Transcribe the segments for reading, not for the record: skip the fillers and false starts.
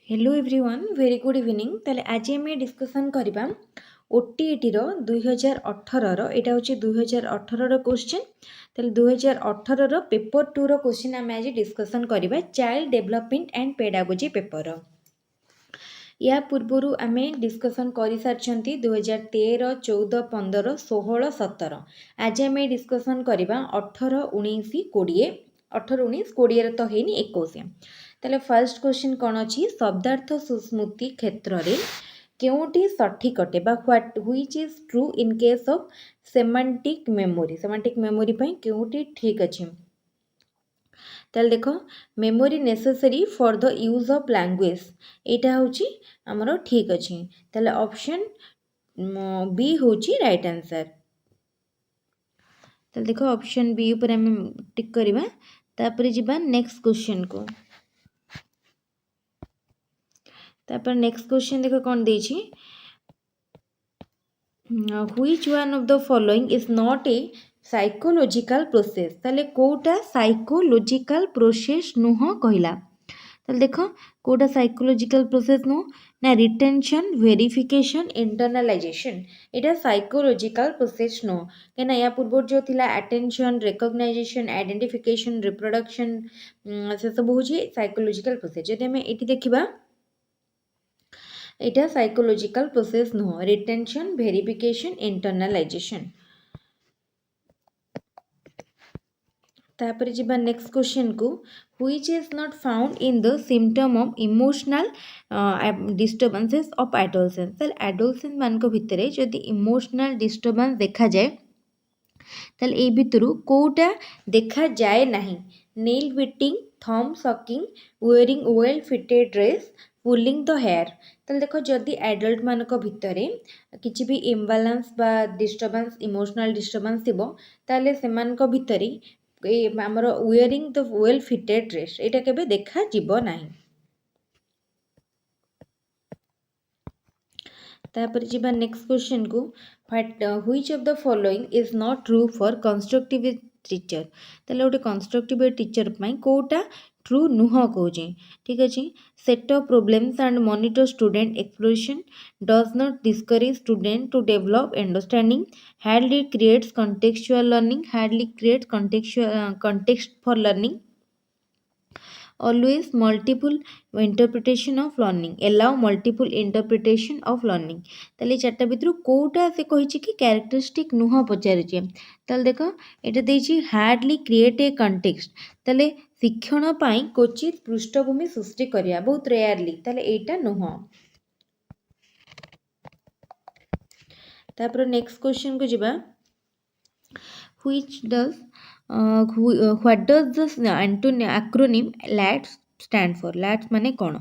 Hello everyone very good evening ताले आज आम डिस्कसन करवा ओटीईटी रो 2018 रो एटा होची 2018 रो क्वेश्चन ताले 2018 रो पेपर 2 रो क्वेश्चन आम आज डिस्कसन करवा child development and pedagogy paper रो या पूर्वरु आमे डिस्कसन कर सारछंती 2013 14 15 16 17 आज आमे डिस्कसन करवा 18 19 20 18 19 20 रे तो हेनी 21 ताले फर्स्ट क्वेश्चन कौन अच्छी शब्दार्थ सुस्मृति क्षेत्र में केउटी सठिक अटे बा what which is true in case of semantic memory पई केउटी ठीक अछि ताले देखो memory necessary for the use of language एटा होची हमरो ठीक अछि ताले ऑप्शन बी होची राइट आंसर ताले देखो ऑप्शन बी ऊपर हम टिक करबा तापर जिबा नेक्स्ट क्वेश्चन को तापर नेक्स्ट क्वेश्चन देखो कौन देछि which one of the following is not a psychological process ताले कोटा साइकोलॉजिकल प्रोसेस नुह कहला ताले देखो कोटा साइकोलॉजिकल प्रोसेस नु ना रिटेंशन वेरिफिकेशन इंटरनलाइजेशन एटा साइकोलॉजिकल प्रोसेस नो केना या पूर्व जो थिला अटेंशन रिकॉग्नाइजेशन आइडेंटिफिकेशन रिप्रोडक्शन से सब होची साइकोलॉजिकल प्रोसेस जदि हमें एटी देखिबा एटा साइकोलॉजिकल प्रोसेस नुह रिटेंशन वेरिफिकेशन इंटरनलाइजेशन तापर जिबा नेक्स्ट क्वेश्चन को which is not found in the symptom of emotional disturbances of adolescence ताल एडोलसेंस मान को भितरे जदि इमोशनल डिस्टर्बेंस देखा जाए ताल ए भितरु कोटा देखा जाए नहीं nail biting thumb sucking wearing well fitted dress pulling the hair ताल देखो जदि एडल्ट मानक भितरे किछि भी इम्बालांस बा डिस्टर्बेंस इमोशनल डिस्टर्बेंस थिबो ताले सेमानक भितरे आमर wearing the well fitted dress एटा केबे देखा जिवो नाही तापर जिबा नेक्स्ट क्वेश्चन को which of the following is not true for constructive teacher ताले गोटे कंस्ट्रक्टिव टीचर पई कोटा ट्रू नुह कहूँ ठीक अच्छे set of problems and monitor student exploration does not discourage student to develop understanding hardly creates contextual learning hardly creates context for learning always multiple interpretation of learning allow multiple interpretation of learning ताले चारटा भितर कोटा से कहिछि कि characteristic नुह पचारिछि ताले देखो एटा देछि hardly create a context ताले शिक्षण पाई क्वचित पृष्ठभूमि सृष्टि करिया बहुत रेयरली ताले एटा नुह तापर नेक्स्ट क्वेश्चन को जिबा which does what does the acronym LAT stand for LAT माने कौन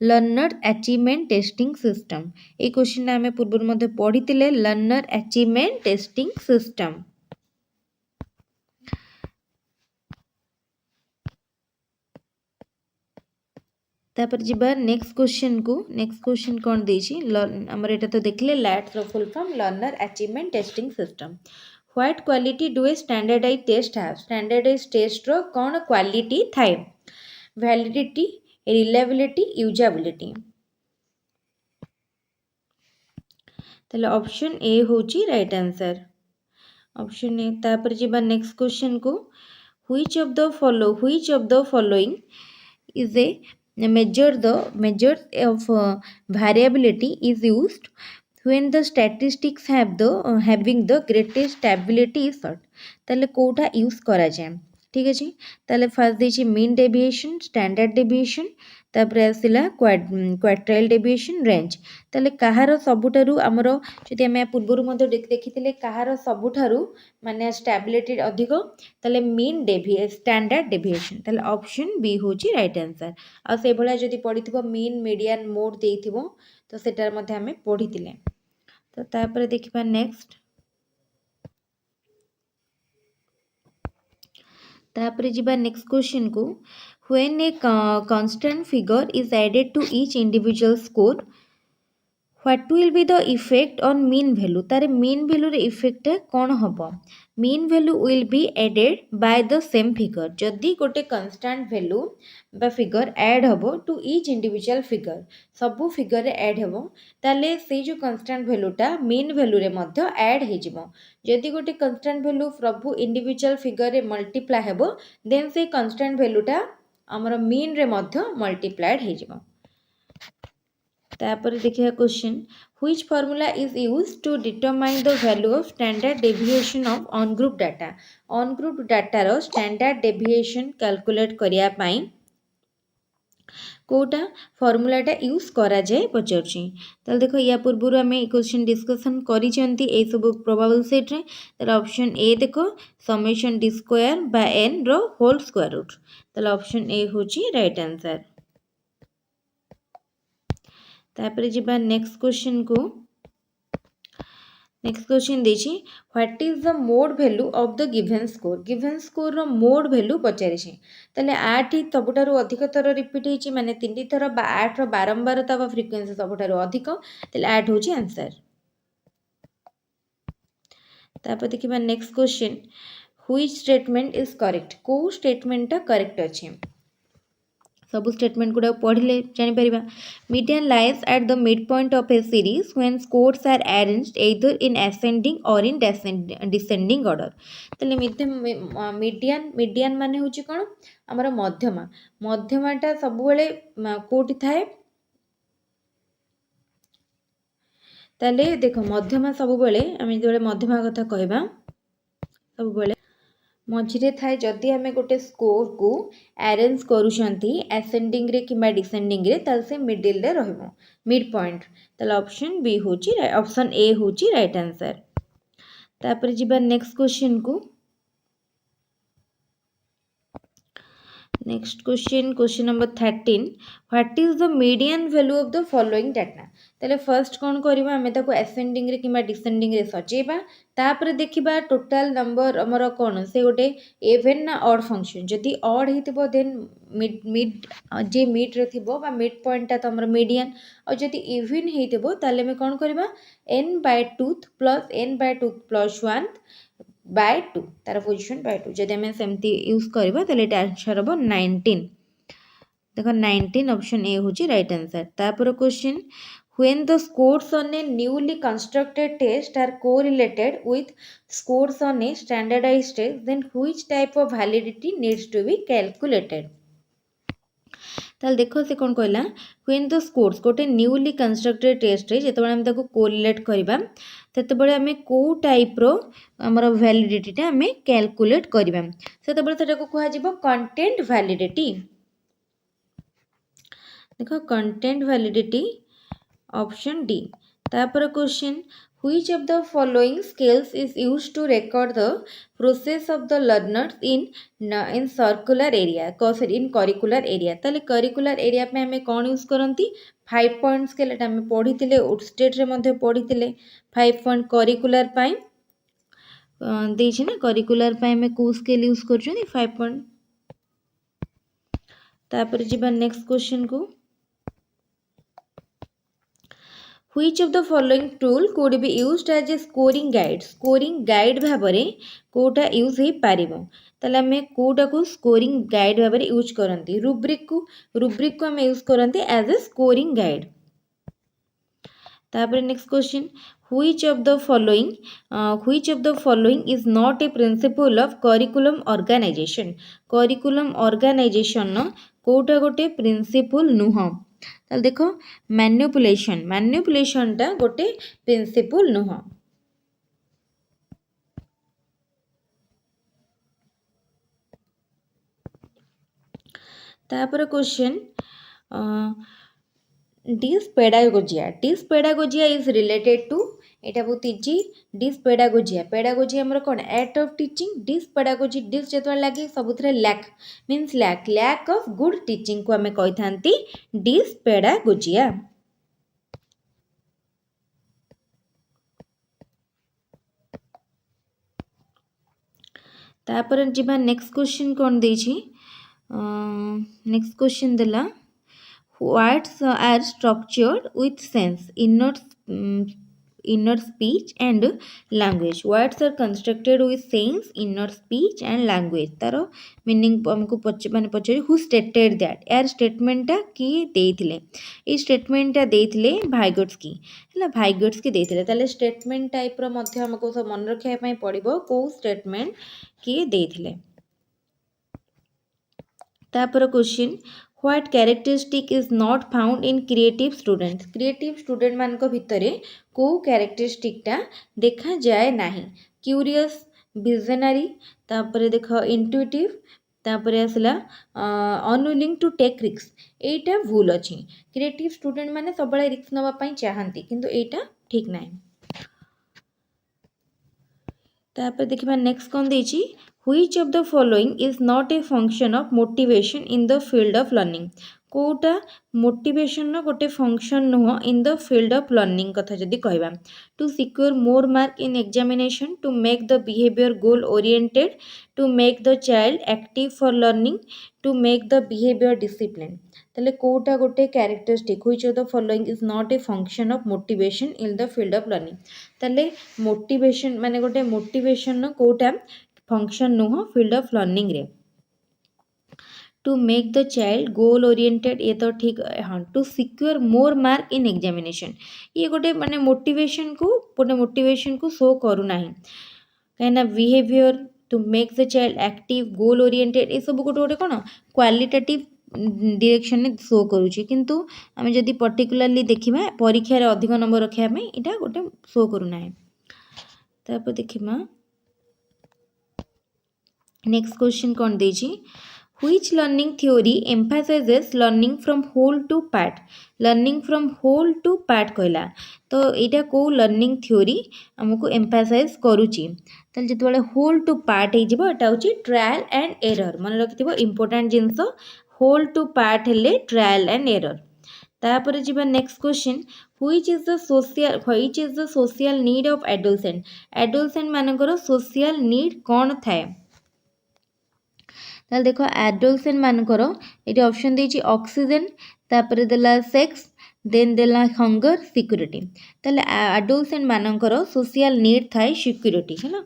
लर्नर अचीवमेंट टेस्टिंग सिस्टम ए क्वेश्चन आमे पूर्व मध्ये पढ़ितिले लर्नर अचीवमेंट टेस्टिंग सिस्टम तापर जिबा नेक्स्ट क्वेश्चन कौन देछि हमर एटा तो देखले लैट रो full form learner achievement testing system what quality do a standardise test have standardise test रो कौन क्वालिटी थाए वैलिडिटी रिलायबिलिटी यूजेबिलिटी ताले ऑप्शन ए होची राइट आंसर ऑप्शन ए तापर जिबा नेक्स्ट क्वेश्चन को which of the following is a measure of variability is used when the statistics have the having the greatest stability is sought ताले Kota use करा जाए ठीक अछि ताले फर्स्ट देछि मीन डेविएशन स्टैंडर्ड डेविएशन तापर आसिला क्वार्टाइल डेविएशन रेंज ताले कहार सबुठारु हमरो जदि हम पूर्वरु मध्ये देखिथिले कहार सबुठारु माने स्टेबिलिटी अधिक ताले मीन स्टैंडर्ड डेविएशन ताले ऑप्शन बी होची राइट आंसर आ से भला जदि पढिथिबो मीन मीडियन मोड देइथिबो तो सेटार मध्ये हमें पढिथिले तो तापर देखिबा नेक्स्ट तापर जिबा नेक्स्ट क्वेश्चन को when a constant figure is added to each individual score What will be the effect on mean value? तारे mean value रे effect कौन होबो? Mean value will be added by the same figure. जदि गोटे constant value बा figure add होबो to each individual figure, सबु figure रे add होबो, ताले से जो constant value टा mean value रे मध्य add हे जिवो. जदि गोटे constant value प्रभु individual figure रे multiply हेबो, then से constant value टा हमर mean रे मध्य multiplied हे जिवो. तापर देखिए question, which formula is used to determine the value of standard deviation of on group data? On group data रो standard deviation calculate करिया पाई कोटा फॉर्मूलाटा यूज करा जाए पचारुछि. ताले देखो या पूर्व आम क्वेश्चन डिस्कसन करिसेंती ए सब प्रोबेबल सेट रे. ताले ऑप्शन ए देखो summation D square by N रो होल स्क्वायर रूट. ताले ऑप्शन ए होची राइट आंसर. तापर जिबा नेक्स्ट क्वेश्चन को. नेक्स्ट क्वेश्चन देछि, what is the mode value of the given score? Given score रो मोड वैल्यू पचारि छै. ताले 8 ही सबुठारु अधिक थर रिपीट हेछि, माने 3 थर 8 रो बारंबारता बा फ्रीक्वेंसी सबुठारु अधिक, ताले 8 होछि आंसर. तापर देखिबा next question, which statement is correct? को स्टेटमेंट टा करेक्ट अछि? सब स्टेटमेंट गुड़ा पढ़ले जापर. Median lies at the mid point of a series when scores are arranged either in ascending और इन डिसेंडिंग ऑर्डर. ताले मीडियन मीडियन माने होची कोन? हमर मध्यमा. मध्यमाटा सब बेले कोठी थाए? ताले देखो मध्यमा सब बेले आमे जेबे मध्यमा कथा कहबा सब बेले मझिरे थाए. जदि आमे गोटे स्कोर को अरेंज करूछंती असेंडिंग रे किबा डिसेंडिंग रे, ताल से मिडिल रे रहबो मिड पॉइंट. ताले ऑप्शन बी होची, ऑप्शन ए होची राइट आंसर. तापर जिबा नेक्स्ट क्वेश्चन को. Next question, question number 13, what is the median value of the following data? ताले फर्स्ट कौन करबा आमे ताको असेंडिंग रे किबा डिसेंडिंग रे सजेबा. तापर देखिबा टोटल नंबर हमर कोन से गोटे इवन ना ऑड फंक्शन. जदि ऑड हेतिबो देन मिड मिड जे मिड रे थिबो बा मिड पॉइंट ता हमर मीडियन. और जदि इवन हेतिबो ताले मे कोन करबा n by 2 plus n by 2 plus 1 by 2 तार पोजिशन बाय 2. जदि आम सेमती यूज करबा ताले आंसर हम 19. देखो 19 ऑप्शन ए होची राइट आंसर. तापर question, when the scores on a newly constructed test are correlated with scores on a standardized test, then which type of validity needs to be calculated? ताल देखो से कौन कहला, when the scores गोटे newly constructed test रे जेते हम ताको कोरिलेट करबा तेते बळे हमें को टाइप रो हमर वैलिडिटी टा हमें कैलकुलेट करबा. सेते बळे सेटा को कहा जिवो कंटेंट वैलिडिटी. देखो कंटेंट वैलिडिटी ऑप्शन डी. तापर question, which of the following scales is used to record the process of the learners in circular area in curricular area? ताले curricular area पे हमें कौन यूज करंती? 5 point scale. एटा हमें पढ़ीतिले state रे मध्ये पढ़ीतिले. 5 point curricular पाई देछि ना, curricular पाई हमें को स्केल यूज करछनी 5 पॉइंट. तापर जिबा नेक्स्ट क्वेश्चन को, which of the following tool could be used as a scoring guide? scoring guide भाबरे कोटा यूज हे पारिबो. ताले हमें कोटा को scoring guide भाबरे यूज करंती. रुब्रिक को हमें यूज करंती एज ए scoring guide. तापर next question, which of the following is not a principle of curriculum organization? curriculum organization न कोटा गोटे प्रिंसिपल नुह. ताले देखो मैनिपुलेशन टा गोटे प्रिंसिपल नुह. तापर question, dyspedagogia is related to. एटा बहुत इजी. पेडागोजी हमर कोन act of teaching. Dyspedagogy dis जेतवा लागे सबुथरे lack means lack of good teaching को हमें कहि थांती डिसपेडागोजिया. तापर जिबा नेक्स्ट क्वेश्चन कोन देछि. नेक्स्ट क्वेश्चन देला, Words are structured with sense, inner speech and language. Words are constructed with sense, inner speech and language. तार मीनिंग हमको माने पचारे हु स्टेटेड दैट, यार स्टेटमेंटा किए देइथिले, ए स्टेटमेंटा देइथिले भाइगोट्स्की हैला, भाइगोट्स्की देइथिले। ताले स्टेटमेंट टाइप रो मध्ये हमको सब मन रखिया पई पड़िबो को स्टेटमेंट किए देइथिले। तापर question, what characteristic is not found in creative students. Creative student मानक भितरे को कैरेक्टरिस्टिकटा देखा जाए नाही। क्यूरियस, विजनरी, तापर देख इंट्यूटिव, तापर आसला अनविलिंग टू टेक रिस्क। एटा भूल अछि। क्रिएटिव स्टूडेंट माने सबले रिस्क नबा पई चाहंती, किंतु एटा ठीक नाही। तापर देखिबा नेक्स्ट कोन देछि, which of the following is not a function of motivation in the field of learning। कोटा मोटिवेशन नो गोटे फंक्शन नुह in the field of learning कथा जदि कहबा। To secure more mark in examination, to make the behaviour goal oriented, to make the child active for learning, to make the behaviour discipline. ताले कोटा गोटे characteristic which of the following is not a function of motivation in the field of learning. ताले motivation माने गोटे motivation नो कोटा function नुह field of learning रे। To make the child goal oriented, ये तो ठीक हाँ। To secure more mark in examination, ये गोटे माने मोटिवेशन को शो करू नाही, कहीं behaviour, to make the child active, goal oriented, ये सब गोटे गोटे कौन क्वालिटेटिव डायरेक्शन में शो करुँचे, किंतु आम जदि पर्टिकुलरली देखिबा परीक्षा रे अधिक नंबर रखिया में इटा गोटे शो करू नाही। तापर देखिबा नेक्स्ट क्वेश्चन कौन देछि, which learning theory emphasizes learning from whole to part। learning from whole to part कहला तो एटा को learning theory हमको emphasize करूची। ताले जते बेले whole to part हे जिवो एटा होची trial and error, मन रखिथिबो important jeans whole to part हेले trial and error। तापर जिबा next question, which is the social need of adolescent। adolescent मानकर social need कौन थाए। ताले देखो एडोलसेंट मानकर ये ऑप्शन देछि ऑक्सीजन, तापर देला सेक्स, देन देला हंगर, सिक्योरिटी। ताले एडोलसेंट मानकर सोशल नीड थाए सिक्योरिटी है ना।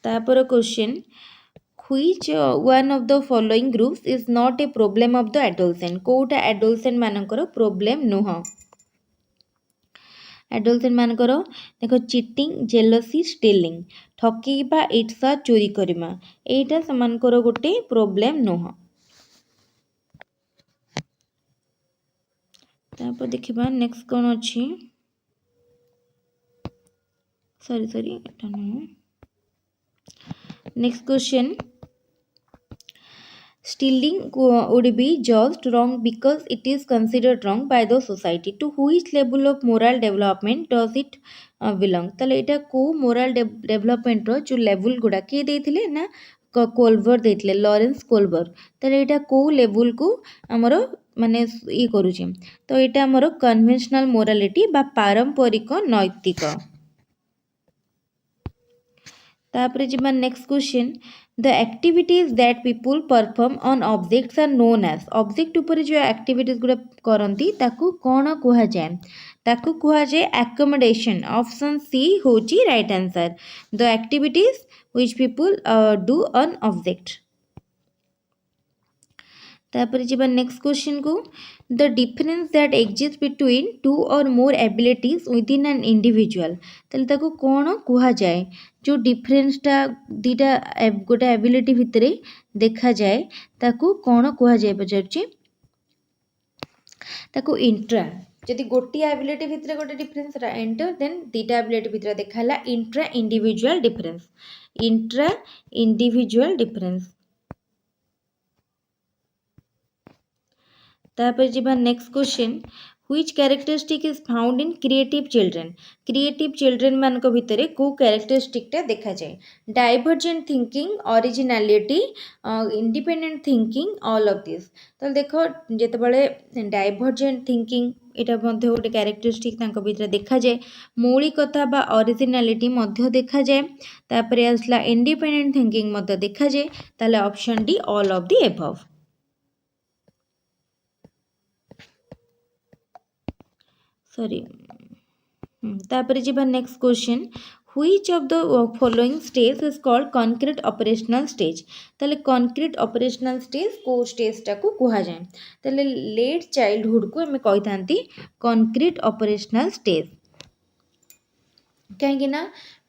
तापर question, which one of the following groups is not a problem of the adolescent। कोटा एडोलसेंट मानकर प्रॉब्लम नुह। एडोलसेंट मानकर देखो चिटिंग, जेलसी, स्टीलिंग, ठकीबा, इट्सा, चोरी करिमा, एटा समानकर गोटे प्रॉब्लम नुह। तापर देखिबा नेक्स्ट कोन अछि, सॉरी एटा नुह। Next question, stealing would be judged wrong because it is considered wrong by the society। to which level of moral development does it belong। ताले एटा को moral development रो जो लेवल गुडा के देथिले ना कोल्बर देथिले, लॉरेंस कोल्बर। ताले एटा को लेवल को हमरो माने ई करूचे, तो एटा हमरो कन्वेंशनल मोरालिटी बा पारंपरिक नैतिक। तापर जिबा next question, the activities that people perform on objects are known as. Object ऊपर जो एक्टिविटीज गुडा करंती ताकू कोन कुहा जाय, ताकू कुहा जाय अकोमोडेशन। ऑप्शन सी होची right answer, the activities which people do on object. तापर जिबा नेक्स्ट क्वेश्चन को, the difference that exist between two और मोर एबिलिटीज विदिन एन इंडिविजुअल। ताले ताको कोन कुहा जाय, जो डिफरेंसटा दीटा गोटे एबिलिटी भितरे देखा जाए ताको कोन कुहा जाय पचारछि, ताको इंट्रा। जदि गोटे एबिलिटी भितरे गोटे डिफरेंस एंटर, देन दीटा एबिलिटी भितरे देखाला intra individual difference, intra individual difference. तापर जिबा next question, which characteristic is found in creative children। creative children मानक भितरे को characteristic टा देखा जाए, divergent thinking, originality, independent thinking, all of this। तो देखो जेते बळे divergent thinking एटा मध्ये गोटे characteristic तांको भितरे देखा जाए, मौलिकता बा originality मध्ये देखा जाए, तापरे आसला independent thinking मध्ये देखा जाए। ताले option D all of the above। Sorry तापर जी next question which of the following stage is called concrete operational stage ताले कॉन्क्रीट ऑपरेशनल स्टेज को स्टेज टाको कुहा जाए ताले लेट चाइल्डहुड को हमें कहि थांती कॉन्क्रीट ऑपरेशनल स्टेज कहीं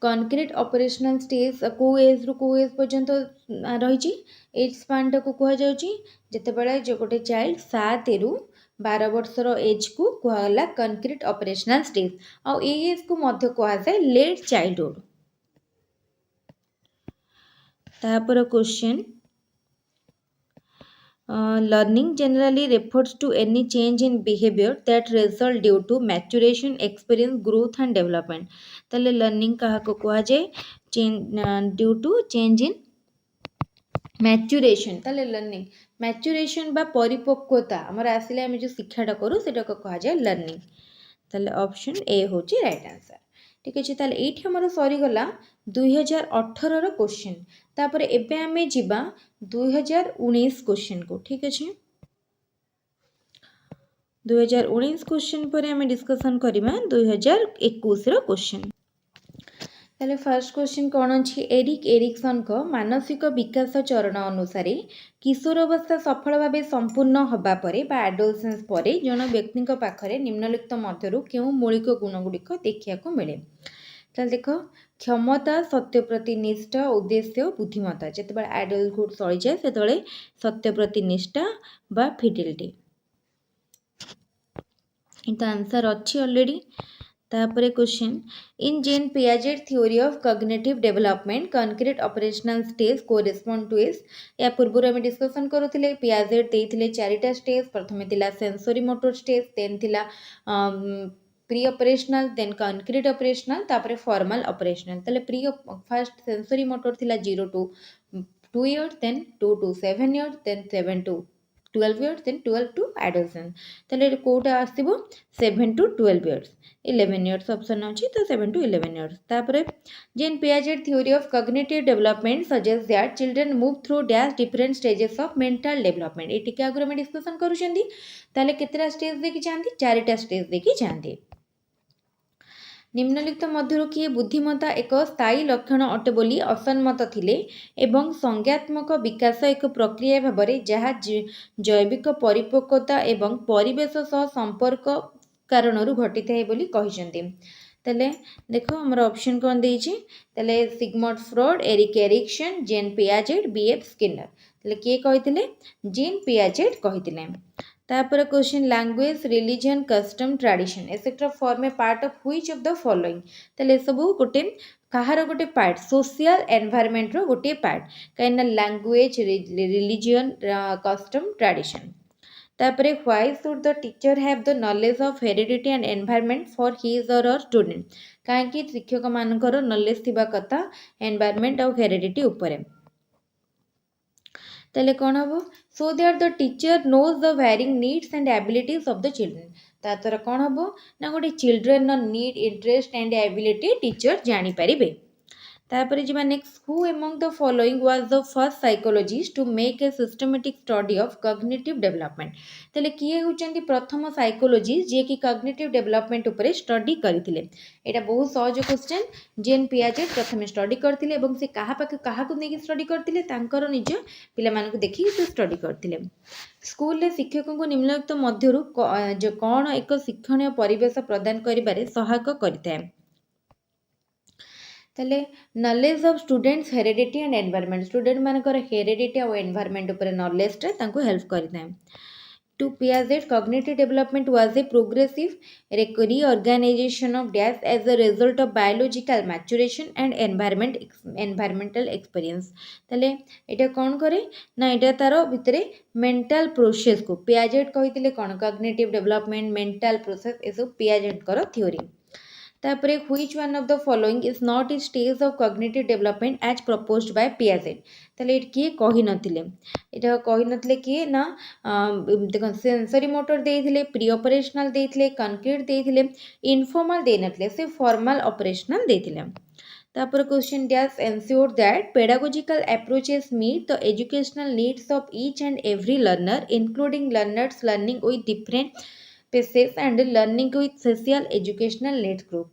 कॉन्क्रीट ऑपरेशनल स्टेज को एज रु को एज पर्यंत रही एज स्पान टाक कहते जो गोटे चाइल्ड 7 रु 12 वर्षर एज को कहला कॉन्क्रीट ऑपरेशनल स्टेज आ एज को मध्य कहुए लेट चाइल्डहुड तापर question learning generally refers to any change in behavior that result due to maturation experience growth and development ताले learning कहा को कहा जाए due to change in maturation ताले learning maturation बा परिपक्वता हमर आसिले हम जो शिक्षाटा करू सेटा को कहा जाए learning ताले ऑप्शन ए होची राइट आंसर ठीक अच्छे ताले एठी हमर सरी गला 2018 रो क्वेश्चन तापर एबे हमें जिबा 2019 क्वेश्चन को ठीक अच्छे 2019 क्वेश्चन पर हमें डिस्कशन करिबा 2021 रो क्वेश्चन ताले फर्स्ट क्वेश्चन कौन अच्छी एरिक एरिक्सन को मानसिक विकास चरण अनुसार किशोरावस्था सफल भाव संपूर्ण हवा परे बा एडोलसेंस परे जन व्यक्ति पाखरे निम्नलिखित मध्यरु केउ मौलिक गुण गुड़िक देखिया को मिले ताले देखो क्षमता सत्य प्रति निष्ठा उद्देश्य बुद्धिमत्ता जिते एडल्टहुड सरी जाए से सत्य प्रति निष्ठा बा फिडेलिटी तो आंसर अच्छी ऑलरेडी तापर question in Jean Piaget theory of cognitive development concrete operational stage correspond to इस या पूर्व आम डिस्कसन करुले पियाजेट देते चारिटा स्टेज प्रथम थिला सेंसरी मोटर स्टेज देन थिला pre operational then concrete operational तापर फॉर्मल ऑपरेशनल तले प्री फर्स्ट सेंसरी मोटर थिला 0 to 2 years देन 2 to 7 years देन 7 to 12 years देन 12 to adolescence तले कोटा आसीबो 7 to 12 years 11 years ऑप्शन अछि तो 7 to 11 years तापर Jean Piaget theory of cognitive development suggest that children move through dash different stages of mental development eighty के आगु हम डिस्कशन करूछंदी ताले केतरा स्टेज देखि जानती चारिटा स्टेज देखि जानती निम्नलिखित मध्यरु किए बुद्धिमत्ता एक स्थायी लक्षण अटे बोली असम्मत थिले एवं संज्ञात्मक विकास एक प्रक्रिया भाबरे जहा जैविक परिपक्वता एवं परिवेश सह संपर्क कारणरू घटिथाए बोली कहिसंती तले देखो हमर ऑप्शन कोन देछि तले सिगमंड फ्रॉइड एरिक एरिक्सन जेन पियाजेट बीएफ स्किनर तले के कहिथिले जेन पियाजेट कहिथिले तापर question language religion custom tradition etcetera form A part of which of the following तले सब गोटे कहार गोटे पार्ट सोशल एनवायरनमेंट रो गोटे पार्ट कहिना लैंग्वेज रिलीजन कस्टम ट्रेडिशन तापर why should the teacher have the knowledge of heredity and environment for his और हर student काहेकि शिक्षक मानकर नॉलेज थिबा कथा एनवायरनमेंट और हेरिडिटी ऊपर ताले कौन हम so that the teacher knows the varying needs and abilities of the children तार कौन हम ना गोटे children need interest and ability teacher जानी पारिबे तापर जिबा next who among the following was the first psychologist to make a systematic study of cognitive development तले किए होचंती प्रथम साइकोलॉजिस्ट जे कि कॉग्निटिव डेवलपमेंट ऊपर स्टडी करथिले एटा बहुत सहज क्वेश्चन जेन पियाजेट प्रथम स्टडी करथिले एवं से कहा पाके कहा को नेकी स्टडी करथिले तांकर निज पिला मानको देखि से स्टडी करथिले स्कूल रे शिक्षकों को निम्नलिखित मध्यरु जो कोन एक शिक्षणीय परिवेश प्रदान करिबारे सहायक करिथाय ताले knowledge of students heredity and environment student मानकर हेरिडिटी और एनवायरनमेंट ऊपर नॉलेज टा तांको हेल्प करिथाय to Piaget cognitive development was a progressive reorganization of dash as a result of biological maturation and environmental experience ताले एटा कोन करे ना एटा तारो भितरे मेंटल प्रोसेस को पियाजेट कहितले कोन कॉग्निटिव डेवलपमेंट मेंटल प्रोसेस एसो पियाजेट कर थ्योरी तापरे which one of the following is not A stage of cognitive development as proposed by Piaget ताले किए कहि नथिले एटा कहि नथिले किए ना देखो सेंसरी मोटर देथिले प्री ऑपरेशनल देथिले कॉन्क्रीट देथिले इनफॉर्मल दे नथिले से फॉर्मल ऑपरेशनल देथिले तापर question dash ensure that pedagogical approaches meet the educational needs of each and every learner including learners learning with different spaces and learning with social educational needs group।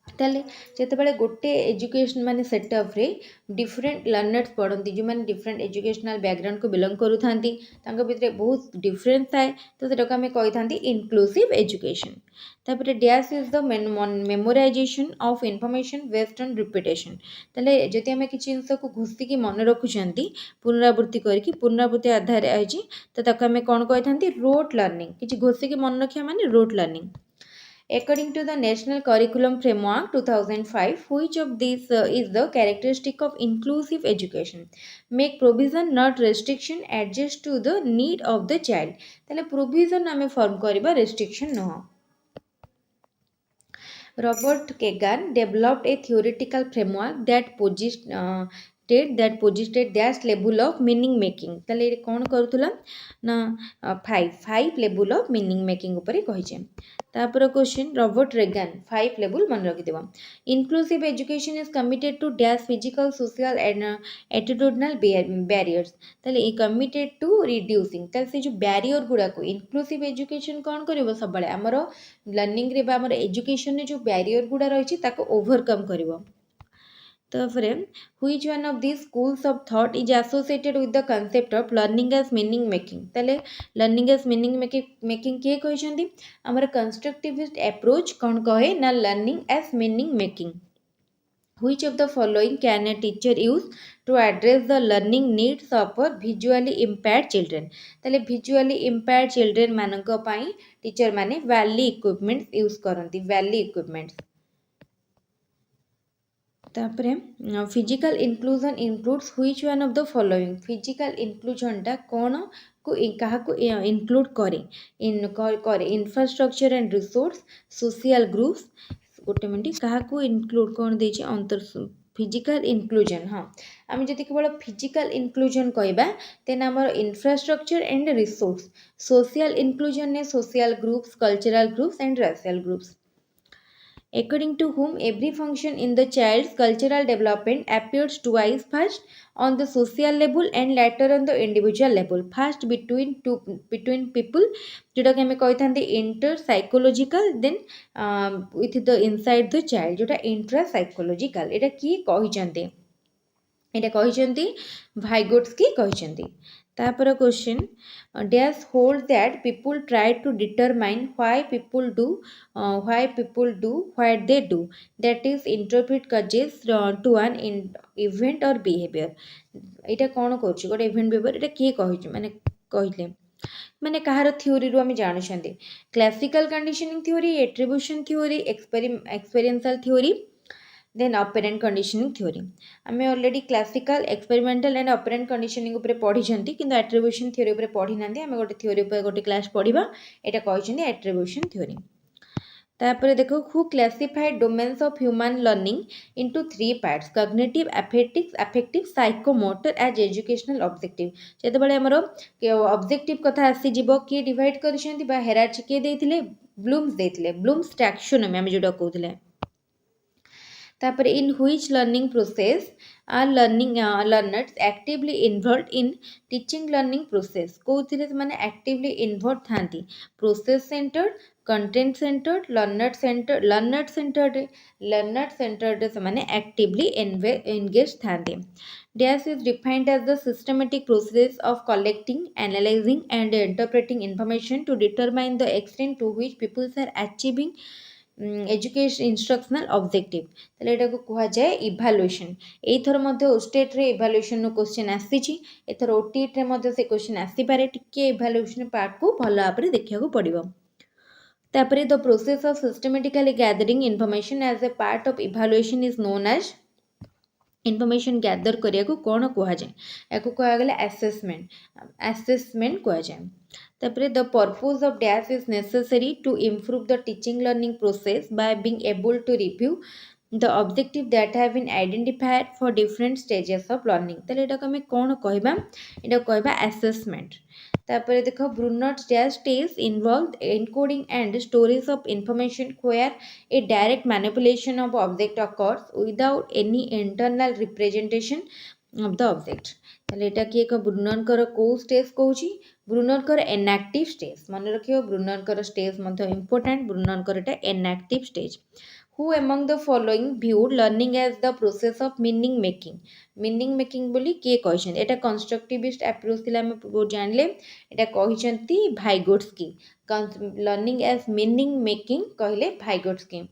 ତାହେଲେ ଯେତେବେଳେ ଗୋଟେ education ମାନେ ସେଟଅପ୍ରେ different learners ପଢ଼ନ୍ତି ଯେଉଁମାନେ different educational ବ୍ୟାକଗ୍ରାଉଣ୍ଡକୁ ବିଲଙ୍ଗ କରୁଥାନ୍ତି ତାଙ୍କ ଭିତରେ ବହୁତ ଡିଫରେନ୍ସ ଥାଏ ତ ସେଟାକୁ ଆମେ କହିଥାନ୍ତି ଇନକ୍ଲୁସିଭ୍ ଏଜୁକେସନ୍। ତାପରେ dash is the memorization of information based on repetition. ତାହେଲେ ଯଦି ଆମେ କିଛି ଜିନିଷକୁ ଘୋଷିକି ମନେ ରଖୁଛନ୍ତି ପୁନରାବୃତ୍ତି କରିକି ପୁନରାବୃତ୍ତି ଆଧାରରେ ହେଇଛି ତ ତାକୁ ଆମେ କ'ଣ କହିଥାନ୍ତି ରୋଟ୍ ଲର୍ଣ୍ଣିଂ। କିଛି ଘୋଷିକି ମନେ ରଖିବା ମାନେ wrote learning. According to the National Curriculum Framework 2005, which of these is the characteristic of inclusive education? Make provision not restriction, adjust to the need of the child. ताले provision आमे form करिबा restriction नहो। Robert Kagan developed a theoretical framework that posited that level of meaning making। ताले कौन करूथुला ना five level of meaning making ऊपर कही। तापर क्वेश्चन रॉबर्ट रेगन 5 लेवल मन रखिदेव। Inclusive education is committed to dash physical social and attitudinal barriers. ताले कमिटेड टू रिड्यूसिंग ताले से जो बैरियर गुड़ा को इनक्लूसिव एजुकेशन कौन करिवो सब बळे हमर लर्निंग रे बा हमर एजुकेशन रे जो बैरियर गुड़ा रही ताको ओवरकम करिवो। तापरे which one of these schools of thought is associated with the concept of learning as meaning making? ताले learning as meaning making किए कहछंती हमर constructivist approach कौन कहे ना learning as meaning making। Which of the following can a teacher use to address the learning needs of visually impaired children? ताले visually impaired children मानक पाई teacher माने valley equipments use करंती valley equipments। तापरे physical inclusion includes which one of the following. Physical inclusion टा कौन को कहा को इंक्लूड करे infrastructure and resource social groups. गोटे मिनट कहा को इंक्लूड कौन देछि अंतर फिजिकल इंक्लूजन। हाँ आम जदि केवल फिजिकल इंक्लूजन कहबा तेन आमर infrastructure and resource social inclusion ने social groups cultural groups and racial groups. According to whom every function in the child's cultural development appears twice, first on the social level and later on the individual level। First between people जोटा कि हमें कही था inter psychological then with the inside the child जोटा intra psychological. एटा किए कहिसंती एटा कहिसंती भाइगोट्स्की कहिसंती। तापर question dash hold that people try to determine why people do what they do that is interpret causes to an event or behaviour. एटा कौन करुच्ची गोटे इवेंट बिहेवियर एटा किए कहि माने कहले माने कहार थ्योरी रू आम जानते classical conditioning theory attribution theory experiential theory then operant conditioning theory. आम already classical experimental and operant conditioning उपर पढ़ी किंतु एट्रिब्यूशन थ्योरी उपर पढ़ी ना आम गोटे थ्योरी उपर गोटे क्लास पढ़ा यहाँ कहते एट्रिब्यूशन थ्योरी। तापर देखो who classified domains of human learning into 3 parts cognitive affective psychomotor as educational objective. जेतेबेले हमर ऑब्जेक्टिव कथा आसी जीवो किए डिवाइड करिसेंती बा हेरार्ची किए देथिले ब्लूम्स टैक्सोनॉमी हम जोटा कहथिले। तापर in which learning process are learners actively involved in teaching learning process कौथिले माने एक्टिवली इन्वॉल्व थांती process centred content centred learner centred से माने एक्टिवली एंगेज थांती। Dash is defined as the systematic process of collecting analysing and interpreting information to determine the extent to which peoples are achieving education instructional objective. ताले एटा को कहा जाए evaluation. एथर मध्ये ओस्टेट रे इवैल्यूएशन नो क्वेश्चन आसीची एथर OTET रे मध्ये से क्वेश्चन आसी पारे टिके इवैल्यूएशन पार्ट को भलो आपरे देखिया को पड़िबो। तापरे the process of systematically gathering information as a part of evaluation is known as information gather करिया को कौन कहा जाए या कहा गला असेसमेंट कहा जाए। तापरे the purpose of dash is necessary to improve the teaching learning process by being able to review the objective that have been identified for different stages of learning. ताले एटा को हमें कौन कहबा एटा कहबा असेसमेंट। तापरे देखो Bruner's dash test involve encoding and storage of information where a direct manipulation of object occurs without any internal representation of the object। ताले एटा कि एक ब्रूनर कर को स्टेज कहूची ब्रुनरकर एनएक्टिव स्टेज मन रखियो ब्रुनरकर स्टेज मध्य इंपोर्टेंट ब्रुनरकर एटा enactive stage who among the following view learning as the process of meaning making बोली किए कहछन एटा कंस्ट्रक्टिविस्ट अप्रोच थिला हम पूर्व जानले एटा कहछंती भाइगोट्स्की लर्निंग एज मीनिंग मेकिंग कहले भाइगोट्स्की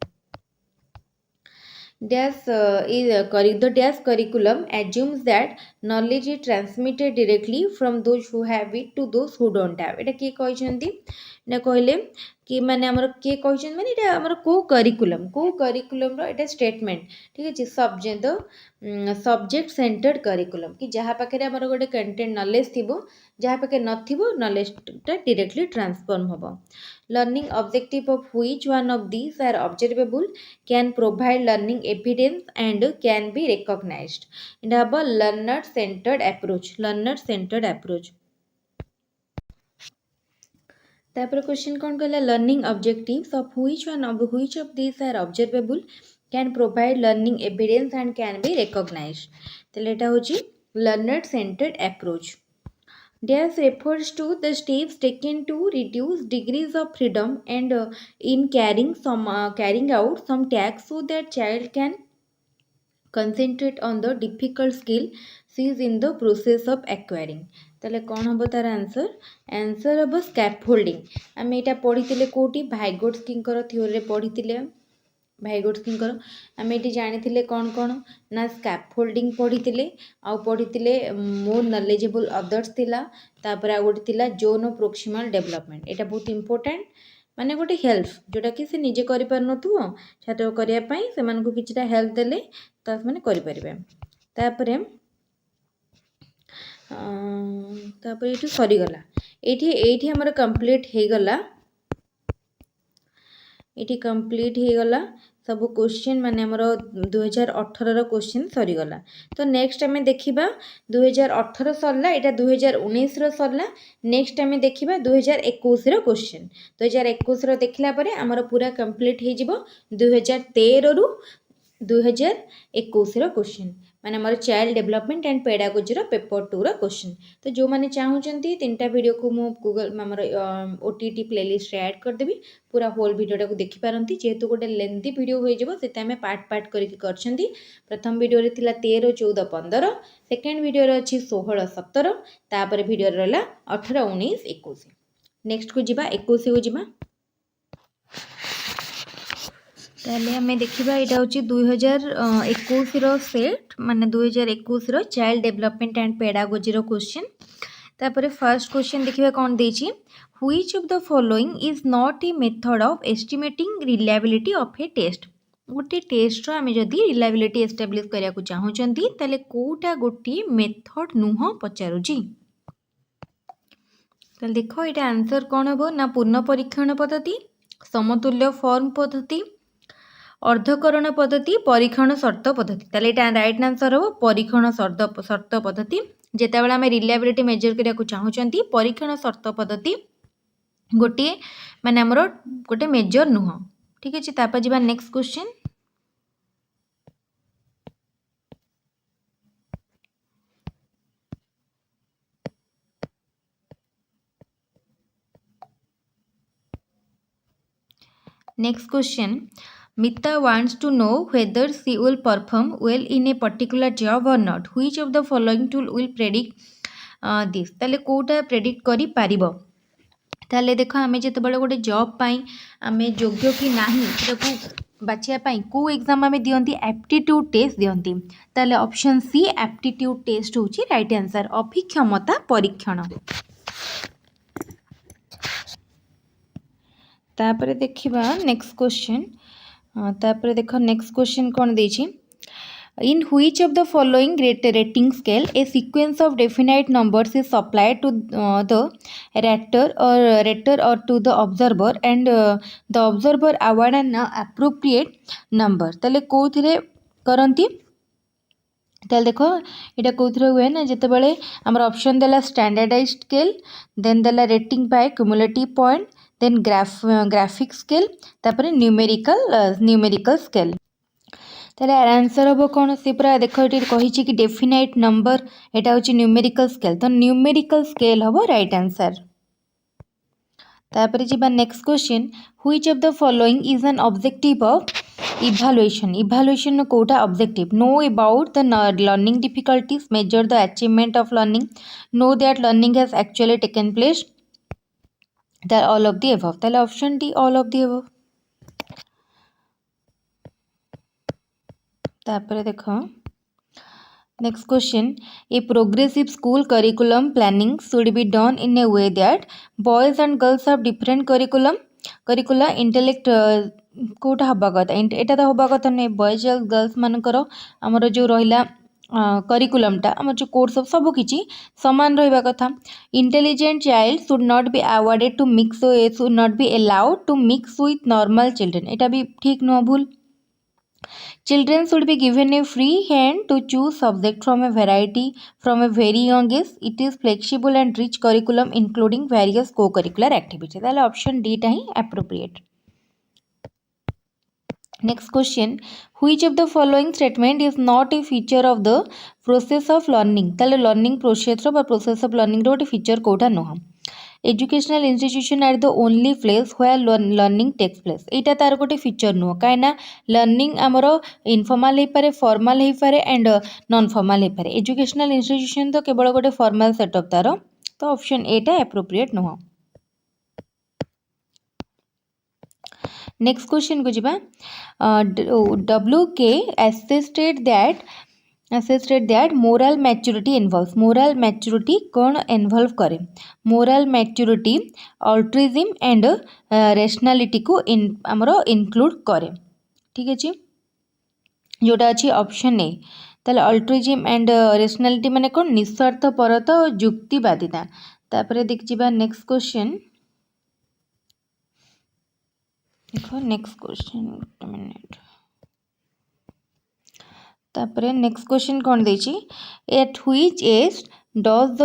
dash the dash curriculum assumes that knowledge is transmitted directly from those who have it to those who don't have এটা କିଏ କହିଛନ୍ତି ନା କହିଲେ कि माने हमर किए କହିଛନ୍ତି ମାନେ ଏଟା हमर को करिकुलम रो एटा स्टेटमेंट ठीक अछि सब्जेक्ट सेंटर्ड करिकुलम कि जहाँ पाखे हमर गोटे कंटेंट नॉलेज थिबो जहाँ पाखे नथिबो नॉलेज टा डायरेक्टली ट्रांसफॉर्म होबो learning objective of which one of these are observable can provide learning evidence and can be recognized it have a learner centered approach तापर क्वेश्चन कौन कहला learning objectives of which of these are observable can provide learning evidence and can be recognized तले एटा होची learner centered approach Dash refers to the steps taken to reduce degrees of freedom and in carrying out some tasks so that child can concentrate on the difficult skill she is in the process of acquiring. ताले कौन हम तार answer हम scaffolding आम यहाँ पढ़ी कौटी भाइगोट्स्की theory पढ़ी भाइगोट्स्की आम ये जानी कौन कौन ना स्कैफोल्डिंग पढ़ी आउ पढ़ी मोर नॉलेजेबल अदर्स तापर आ गोटे जोन ऑफ प्रोक्सिमल डेवलपमेंट यहाँ बहुत इंपोर्टेंट माने गोटे हेल्प जोटा कि से निजे करि पार नथु छात्र करिया पई से मानको किछटा हेल्प देले त माने करि परिबे तापरे एठू सरी गला एठी हमर कंप्लीट हे गला एठी कंप्लीट हे गला सब क्वेश्चन माने हमर 2018 रो क्वेश्चन सरी गला तो नेक्स्ट हमें देखिबा 2018 सरला एटा 2019 रो सरला नेक्स्ट हमें देखिबा 2021 रो क्वेश्चन 2021 रो देखला परे हमर पूरा कंप्लीट हे जिवो 2013 रु 2021 रो क्वेश्चन माने हमर चाइल्ड डेवलपमेंट एंड पेडागोजी रो पेपर 2 रो क्वेश्चन तो जो माने चाहूचंती तीनटा वीडियो को मु गूगल हमर ओटीटी प्लेलिस्ट रे ऐड कर देबी पूरा होल वीडियोटा को देखि पारंती जेहेतु गोटे लेंथी वीडियो होई जिवो सेते हमें पार्ट करके करछंती प्रथम वीडियो रे थिला 13 14 15 सेकंड वीडियो रे अछि 16 17 तापर वीडियो रे रहला 18 19 21 नेक्स्ट को जिबा 21 को जिबा ताले हमें देखिबा एटा होची 2021 रो सेट माने 2021 रो चाइल्ड डेवलपमेंट एंड पेडागोजी रो क्वेश्चन तापर फर्स्ट क्वेश्चन देखिबा कोन देची which of the following is not a method of estimating reliability of a test गोटे टेस्ट रो हमें जदी रिलायबिलिटी एस्टैब्लिश करिया को चाहूचंती ताले कोटा गोटी मेथड नुह पचारुची ताले देखो एटा आंसर कोन हबो ना पूर्ण परीक्षण पद्धति समतुल्य फॉर्म पद्धति अर्धकरण पद्धति परीक्षण शर्त पद्धति ताले एटा राइट आंसर हो परीक्षण शर्त पद्धति जेता बेला हमें रिलायबिलिटी मेजर करिया को चाहूचंती परीक्षण शर्त पद्धति गोटे माने हमरो गोटे मेजर नुह ठीक अछि तापर जिबा next question next question Mita wants to know whether she will perform well in a particular job or not. Which of the following tool will predict this? ताले कोटा predict करी पारिबो ताले देखो आमे जेते बळे गोटे जॉब पाई आमे योग्य कि नाही ताको बाछिया पाई को एग्जाम आमे दियंती एप्टीट्यूड टेस्ट दियंती ताले ऑप्शन सी एप्टीट्यूड टेस्ट होची राइट आंसर अभिक्षमता परीक्षण तापरे देखिबा नेक्स्ट क्वेश्चन तापर देखो नेक्स्ट क्वेश्चन कौन देछि in which of the following rating scale a sequence of definite numbers is supplied to the rater or to the observer and the observer award an appropriate number तले कोथिरे करंती ताले देखो एटा कोथिरे हुए ना जते बेले हमर ऑप्शन देला स्टैंडर्डाइज्ड स्केल देन देला rating by cumulative point then graphic scale तापर न्यूमेरिकल स्केल ताले आंसर हम कौन सी पूरा देख ये कही कि डेफिनाइट नंबर एटा हूँ न्यूमेरिकल स्केल तो न्यूमेरिकल स्केल हम राइट आंसर। तापर जी next question which of the following is an objective of evaluation evaluation कोटा objective know about the learning difficulties measure the achievement of learning know that learning has actually taken place all of the above ताले option D all of the above. तापर देखो next question a progressive school curriculum planning should be done in A way that boys and girls have different curricula intellect कोटा हवा कथा एटा तो हवा कथा नहीं बॉयज और गर्ल्स मानकर आमर जो रहा करिकुलमटा आम जो कोर्स सब किसी सामान रहा कथा intelligent child should not be awarded to mix should not be allowed to mix with normal children एटा भी ठीक नुह भूल। Children should be given a free hand to choose subject from a very young age. It is flexible and rich curriculum including various co-curricular activities. That option D ta hi appropriate. Next question, which of the following statement is not a feature of the process of learning? Tale learning process ro ba process of learning ro gote feature कोटा नुह। Educational institution are the only place where learning takes place एटा तार गोटे feature नुह कहीं learning आमर इनफॉर्माल हो पारे फॉर्माल हो पारे एंड नॉन फॉर्माल हो पारे एजुकेशनल इंस्टीट्यूशन तो केवल गोटे फॉर्माल सेटअप तार तो ऑप्शन ए टा एप्रोप्रिएट नुह। नेक्स्ट क्वेश्चन को जिबा डब्ल्यू के assisted that moral maturity involves moral maturity कौन इन्वॉल्व करे moral maturity altruism and rationality को आमर इंक्लूड करे ठीक अच्छे जोटा अच्छी ऑप्शन ए ताले altruism and rationality माने कौन निस्वार्थ परता और युक्तिवादिता। तापर देख जिबा नेक्स्ट क्वेश्चन देखो नेक्स्ट क्वेश्चन तापर नेक्स्ट क्वेश्चन कौन देछि at which age does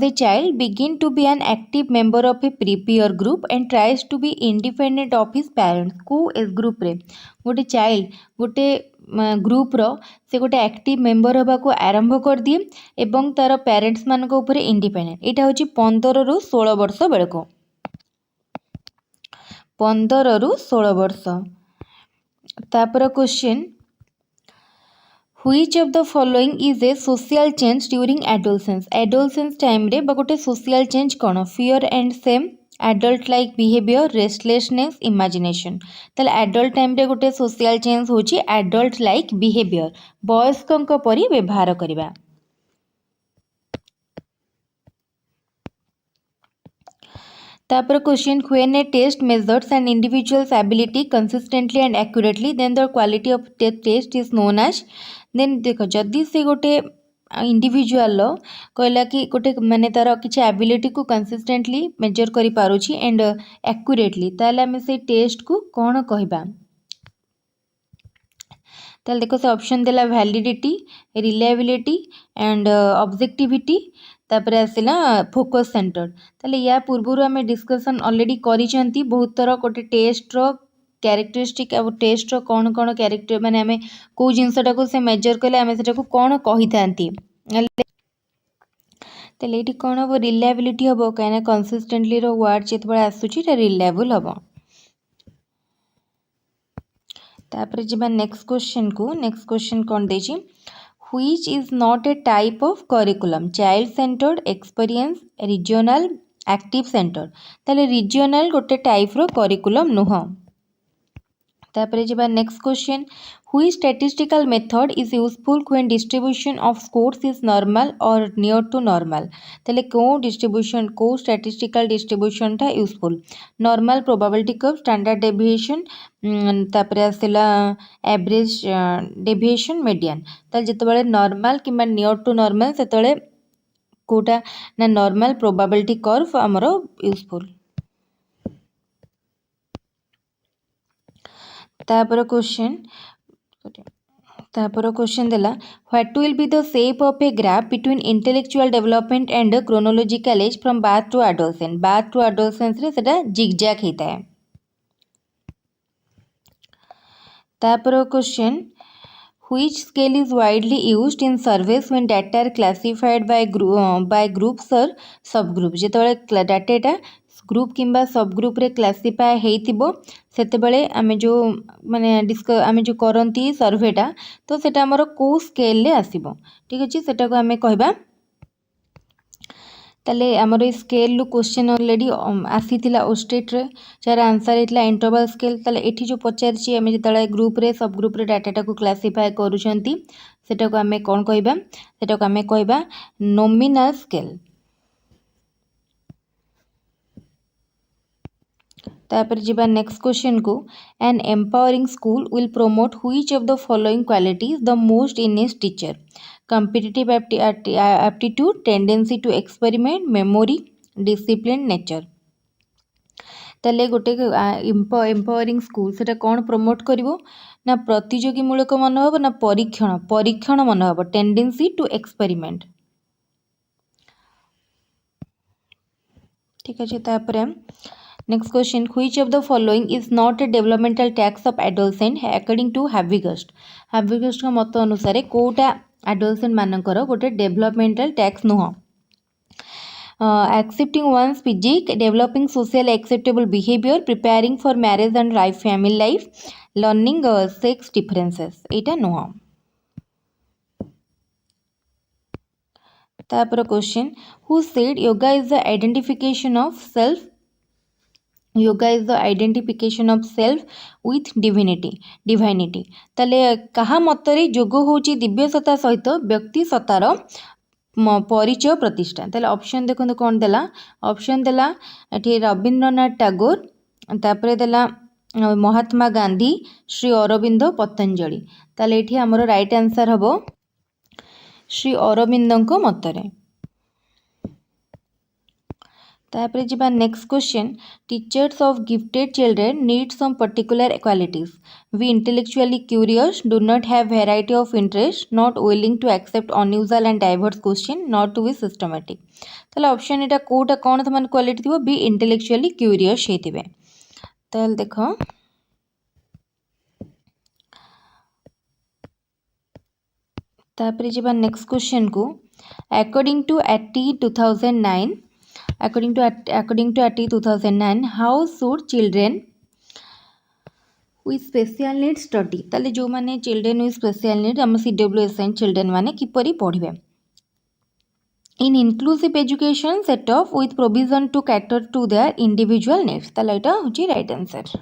a child begin to be an active member of a peer group and tries to be independent of his parents को एज ग्रुप रे गोटे child गोटे group रो से गोटे एक्टिव मेंबर होबा को आरंभ कर दिए एवं तार पेरेंट्स मान को ऊपर इंडिपेंडेंट एटा होची 15 रु 16 वर्ष बेलको 15 रु 16 वर्ष। तापर question which of the following is a social change during adolescence adolescence time रे गोटे social change कौन fear and shame adult like behavior restlessness imagination ताले adult time रे गोटे social change होची adult like behavior वयस्कों परी व्यवहार करिबा। तापर question when a test measures an individual's ability consistently and accurately then the quality of the test is known as then देख जदि से गोटे इंडिविजुअल कहला कि गोटे माने तार किसी एबिलिटी को कंसिस्टेंटली मेजर करि पारुछि एंड एक्यूरेटली ताले हमें से टेस्ट को कौन कहबा ताले देखो से ऑप्शन देला वैलिडिटी रिलायबिलिटी एंड ऑब्जेक्टिविटी तापर आसला फोकस सेंटर ताले या पूर्व आम डिस्कसन ऑलरेडी करिसेंती बहुत थर गोटे टेस्ट रो कैरेक्टरिस्टिक अब टेस्ट रो कौन कौन कैरेक्टर माने आम कौ जिनसटा को से मेजर कले आम सेटा को कौन कही थांती ताले एठी कौन हम रिलायबिलिटी हम कहीं कंसिस्टेंटली रो वर्ड जिते आसूची रिलायबल हम। तापर जिबा नेक्स्ट क्वेश्चन कौन देछि which is not a type of curriculum child centered experience regional active centered ताले regional गोटे टाइप रो करिकुलम नुह। तापर जिबा next question which statistical method is useful when distribution of scores is normal or near to normal ताले को distribution को statistical distribution टा useful normal probability curve standard deviation तापर आसला एवरेज डेविएशन मीडियन ताले जितेबाला नॉर्मल कि नियर टू नॉर्मल सेतेबाला कोटा ना नॉर्मल प्रोबेबिलिटी कर्व आमर यूजफुल। तापर क्वेश्चन देला what will be the shape of a graph between intellectual development and chronological age from birth to adolescence रे सेटा जिगजैग होता है। तापर question which scale is widely used in surveys when data are classified by groups or subgroup जेतबेले data group किंबा subgroup रे classify हेइतिबो सेतेबेले आमे जो माने आमे जो करंती सर्वेटा तो सेटा हमर को स्केल रे आसीबो ठीक अछि सेटा को आमे कहबा ताले आमर ए स्केल क्वेश्चन ऑलरेडी आसीथिला ओस्टेट रे जार आंसर हेतला इंटरवल स्केल ताले एठी जो पचारछि आमे जेतले ग्रुप रे सब ग्रुप रे डाटा को क्लासीफाई करूछंती सेटा को आमे कोन कहबा सेटा को आमे कहबा नॉमिनल स्केल तापर जिबा नेक्स्ट क्वेश्चन को N empowering school will promote which of the following qualities the most in his teacher competitive aptitude, tendency to experiment, memory, discipline, nature. ताले गोटे एम्पावरिंग स्कूल सेटा कौन प्रमोट करिवो ना प्रतियोगी मूलक मनोभाव ना परीक्षण मनोभाव टेंडेंसी टू एक्सपेरिमेंट ठीक है तापर next question which of the following is not a developmental tasks of adolescent according to Havighurst का मत अनुसार कोटा एडोलसेंट मानकर गोटे डेवलपमेंटल टैक्स नुह accepting one's physique developing social acceptable behaviour preparing for marriage and life family life learning sex differences एटा नुह तापर question who said yoga is the identification of self yoga is the identification of self with divinity ताले कहा मतरे योग होची दिव्य सत्ता सहित व्यक्ति सत्तार परिचय प्रतिष्ठा ताले ऑप्शन देखो कौन देला ऑप्शन देला एठी रविंद्रनाथ टैगोर तापर देला महात्मा गांधी श्री अरविंद पतंजलि ताले एठी हमरो राइट आंसर हबो श्री अरविंदको मतरे तापर जिबा next question teachers of gifted children need some particular qualities we intellectually curious do not have variety of interest not willing to accept unusual and diverse question not to be systematic ताले option एटा कोटा कोन त मन quality थिबो B intellectually curious हेतिबे ताले देखो तापर जिबा नेक्स्ट क्वेश्चन को according to ATT 2009 according to ATT 2009 how should children with special needs study ताले जो माने children with special needs हम CWSN children माने किपरि पढ़िबे in inclusive education set off with provision to cater to their individual needs ताले एटा होची right answer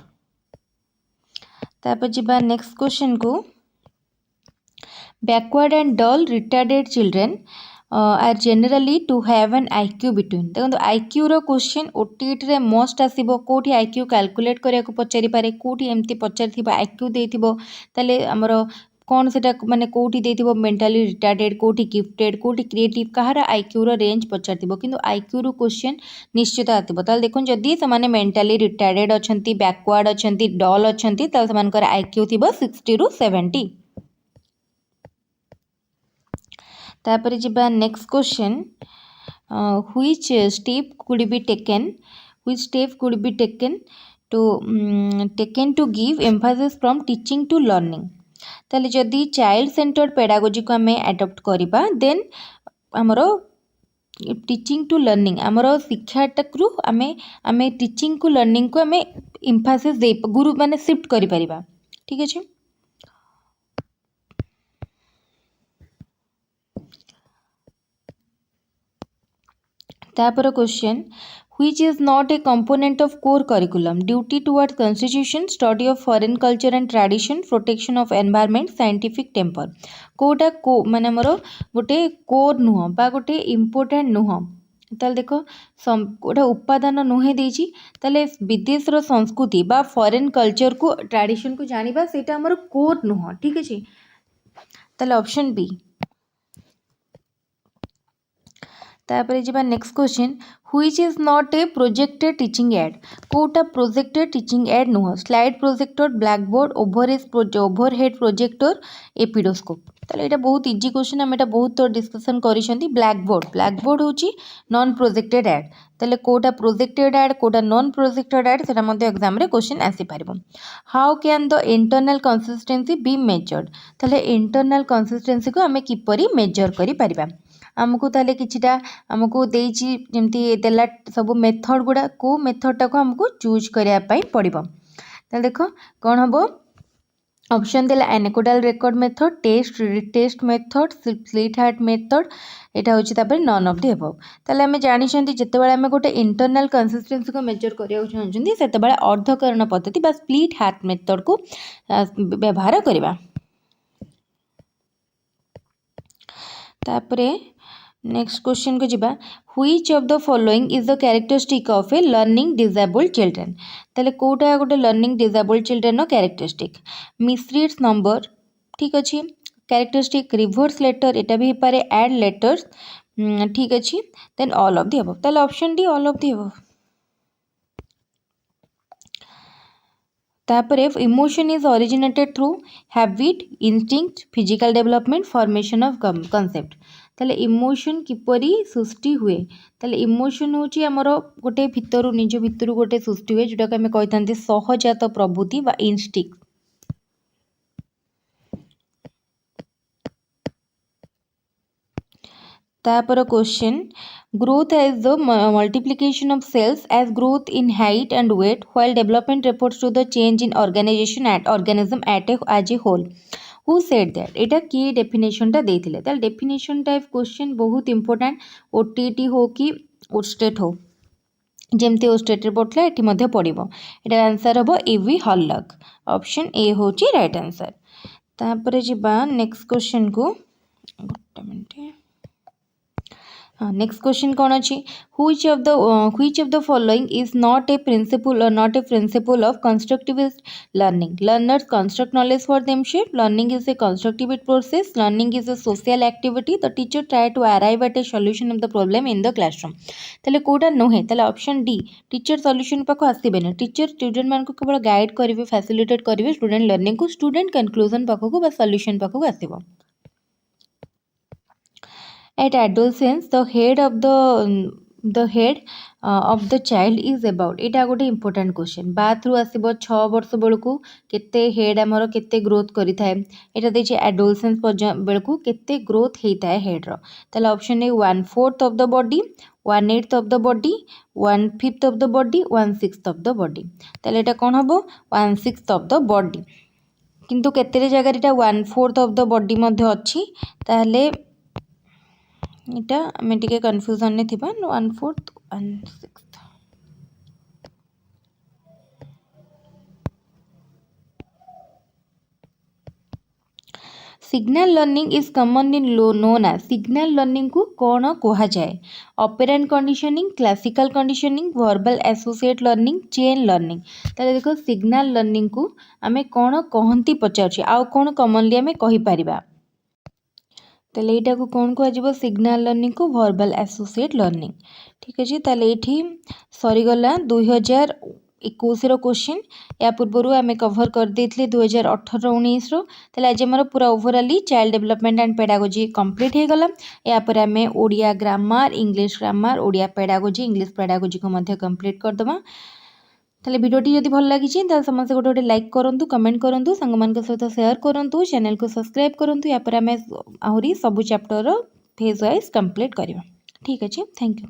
तापर जिबा next question को backward and dull retarded children are generally to have an IQ between देखो IQ रो question OTT रे most आसीबो कोठी IQ calculate करिया को पचारि पारे कोठी एमती पचारिथिबा IQ देथिबो ताले हमरो कौन सेटा माने कोठी देथिबो मेंटली रिटार्डेड कोठी गिफ्टेड कोठी क्रिएटिव कहारा IQ रो रेंज पचारिथिबो किंतु IQ रो क्वेश्चन निश्चित आतिबो ताले देखो जदी समाने मेंटली रिटार्डेड अछंती बैकवर्ड अछंती डल अछंती ताले समानकर IQ थिबो 60 रु 70 तापर जिबा next question which step could be taken to give emphasis from teaching to learning ताले जदी चाइल्ड सेंटर्ड पेडागोजी को हमें एडॉप्ट करिबा देन हमरो टीचिंग टू लर्निंग हमरो शिक्षाटकरू हमें टीचिंग को लर्निंग को हमें एम्फासिस दे गुरु माने शिफ्ट करि परिबा ठीक अछि तापर question which is not a component of core curriculum duty towards constitution study of foreign culture and tradition protection of environment scientific temper कोटा को माने हमरो गोटे कोर नुह बा गोटे इम्पोर्टेंट नुह ताले देखो गोटे उपादान नुहे देछि ताले विदेश रो संस्कृति बा फॉरेन कल्चर को ट्रेडिशन को जानिबा सेटा हमरो कोर नुह ठीक अछि ताले ऑप्शन बी तापर जिबा next question which is not a projected teaching aid कोटा प्रोजेक्टेड टीचिंग एड नुह slide projector blackboard overhead projector epidiascope ताले एटा बहुत इजी क्वेश्चन आम एटा बहुत डिस्कशन करिसेंती ब्लैक बोर्ड होची नॉन प्रोजेक्टेड ऐड ताले कोटा प्रोजेक्टेड ऐड कोटा नॉन प्रोजेक्टेड ऐड सेटा मध्ये एग्जाम रे क्वेश्चन आसी पारिबो how can the internal consistency be measured ताले इंटरनल कंसिस्टेंसी को आमे किपरि मेजर करि परिबा आमको ताले किछिटा आमको देइची जेमती देला सब मेथड गुडा को मेथड टा को हमको चूज करिया पई पड़िबो ताले देखो कोन हबो ऑप्शन देला anecdotal record method test method split हार्ट मेथड एटा होची तापर नन ऑफ द अबव ताले हमें जानि छंती जते बेले हमें गोटे इंटरनल कंसिस्टेंसी को मेजर करिया चाहछंती सेते बेले अर्धकरण पद्धति बा स्प्लिट हार्ट मेथड को व्यवहार करबा तापरे नेक्स्ट क्वेश्चन को जिबा which of the following is the characteristic of a learning disabled children ताले कोटा गोटे लर्निंग डिसेबल्ड चिल्ड्रन नो कैरेक्टरिस्टिक मिसरीड्स नंबर ठीक अछि कैरेक्टरिस्टिक रिवर्स लेटर एटा भी पारे ऐड लेटर्स ठीक अछि then all of the above ताले option D all of the above तापरे emotion is originated through habit instinct physical development formation of concept ताले इमोशन किपरि सृष्टि हुए ताले इमोशन होची हमर गोटे भितरु निज भितरु गोटे सृष्टि हुए जोटा के हमें कहथांती सहजात प्रवृत्ति बा इंस्टिंक्ट तापर question growth as the multiplication of cells as growth in height and weight while development refers to the change in organism as a whole who said that एटा की डेफिनेशन टा देथिले ताल डेफिनेशन टाइप क्वेश्चन बहुत important OTT हो कि ओस्टेट हो जेमती ओस्टेट रे पड़ला एठी मध्ये पड़िबो एटा आंसर हबो एवी हॉलक ऑप्शन ए होची राइट आंसर तापर जिबा नेक्स्ट क्वेश्चन को गोटे मिनिट नेक्स्ट क्वेश्चन कौन अच्छी which of the following is not a principle of constructivist learning learners construct knowledge for themselves learning is a constructivist process learning is a social activity the teacher try to arrive at a solution of the problem in the classroom ताले कोटा नहे ताले option D teacher solution पाको आसीबेनी teacher student मान को केवल guide करिवे facilitate करिवे student learning को स्टूडेंट कंक्लूजन पाको को बा सॉल्यूशन पाको आसीबो At adolescence, the head of the child is about एटा गोटे इंपोर्टेंट क्वेश्चन बात रु आसीबो 6 वर्ष बेलकू केते हेड हमर केते ग्रोथ करि थाए एटा देछि एडोलसेंस बेलकू केते ग्रोथ हेइ थाए हेड रो ताले option A 1/4 of the body 1/8 of the body 1/5 of the body 1/6 of the body ताले एटा कोन हबो 1/6 ऑफ द बॉडी किंतु केते जगह एटा 1/4 ऑफ द बॉडी मध्ये अछि ताले इटा हमें टिके कन्फ्यूजन ने थिबा 1/4 1/6 signal learning is commonly known as signal learning को कौन कहा जाए operant conditioning classical conditioning verbal associate learning chain learning ताले देखो सिग्नल लर्निंग को आमे कौन कहंती पचारछि आ कौन कॉमनली आमे कहि परिबा ताले एटा को कौन कह सिग्नल लर्निंग को वर्बल एसोसिएट लर्निंग ठीक अच्छे ताले एठी सरीगला 2021 क्वेश्चन या पूर्व आम कवर कर देथिले 2018-19 ताले आज आमर पूरा overall child development and pedagogy complete हो गला या पर आम Odia grammar English grammar Odia pedagogy English pedagogy को मध्य कंप्लीट कर दबा ताले वीडियोटी जदि भल लगी समस्त गोटे गोटे लाइक करूँ कमेंट करूँ सांग सहित शेयर करूँ चैनल को सब्सक्राइब करूँ या पर आम आहरी सबू चैप्टर फेज वाइज कंप्लीट करवा ठीक अच्छे थैंक यू।